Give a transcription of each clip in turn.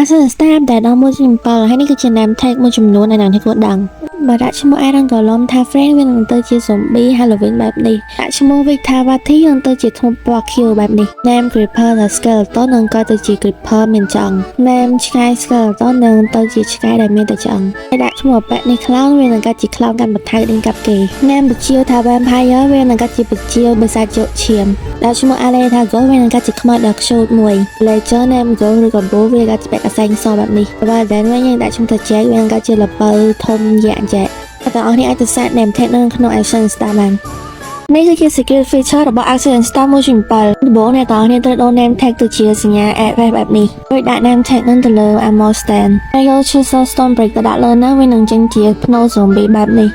Accent Star ដែលដល់1.7ហើយនេះគឺជា name tag មួយចំនួនដែលអ្នកគួរដឹងបើដាក់ឈ្មោះ Aaron Colom ថា friend វានឹងទៅជា zombie Halloween បែបនេះដាក់ឈ្មោះ Victor Vati នឹងទៅជាថ្មពណ៌ខៀវបែបនេះ name Creeper ថា skeleton នឹងក៏ទៅជា creeper មានចង្ name ឆ្កែ skeleton នឹងទៅជាឆ្កែដែលមានតែឆ្អឹងហើយដាក់ឈ្មោះ pet នេះ clown វានឹងក៏ជា clown កាន់បន្ថៅដេញកាប់គេ name បជាវថា vampire វានឹងក៏ជាបជាវបិសាចយកឈាមដាក់ឈ្មោះ Ale ថា ghost វានឹងក៏ជាខ្មោចដ៏ខ្ជូតមួយ Ledger name ghost ឬក៏ bull វាក៏ជាពាក់កសែងសបែបនេះបើ then វិញយើងដាក់ឈ្មោះថា Jack វានឹងក៏ជាល្ពៅធំយ៉ាក់យ៉ាក់ទាំងអស់នេះអាចទៅសាក name tag នៅក្នុង Accent Star បាននេះគឺជា secret feature របស់ Accent Star 1.7ដំបូងអ្នកទាំងអស់គ្នាត្រូវដូរ name tag ទៅជាសញ្ញា address បែបនេះរួចដាក់ name tag នឹងទៅលើ armor stand ហើយយក chisel stone brick ទៅដាក់លើហ្នឹងវានឹងចេញជាភ្នូ zombie បែបនេះ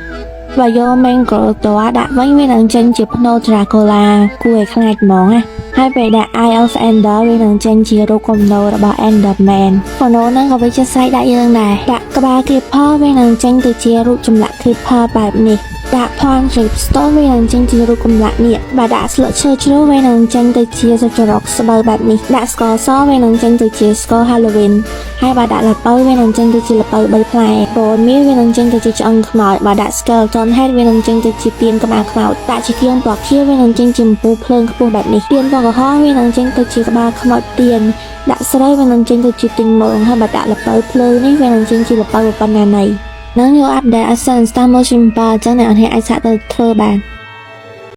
បើយក mangrove ទៅដាក់វិញវានឹងចេញជាភ្នូ Dracula គួរឲ្យខ្លាចហ្មងណាហើយពេលដាក់ Eye of Ender វានឹងចេញជារូបគំនូររបស់ Enderman គំនូរហ្នឹងក៏វាជាស្រេចដាក់យើងដែរដាក់ក្បាល Creeper វានឹងចេញទៅជារូបចម្លាក់ Creeper បែបនេះដាក់ Pond Dripstone វានឹងចេញជារូបចម្លាក់នេះបើដាក់ស្លឹកឈើជ្រុះវានឹងចេញទៅជាសុចរកស្បូវបែបនេះដាក់ស្ករសវានឹងចេញទៅជាស្ករ Halloween ហើយបើដាក់ល្ពៅវានឹងចេញទៅជាល្ពៅ3ផ្លែ Bone Meal វានឹងចេញទៅជាឆ្អឹងខ្មោចបើដាក់ Skeleton Head វានឹងចេញទៅជាទៀនក្បាលខ្មោចដាក់ជាគៀងពណ៌ខៀវវានឹងចេញជាអំពូលភ្លើងខ្ពស់បែបនេះទៀនពណ៌ក្រហមវានឹងចេញទៅជាក្បាលខ្មោចទៀនដាក់ស្រូវវានឹងចេញទៅជាទិញមើងហើយបើដាក់ល្ពៅភ្លើងនេះវានឹងចេញជាល្ពៅប៉ុណ្ណាណីនឹងយកអាប់ដេត Accent Star 1.7 អញ្ចឹងអ្នកនរអាចសាកទៅធ្វើបាន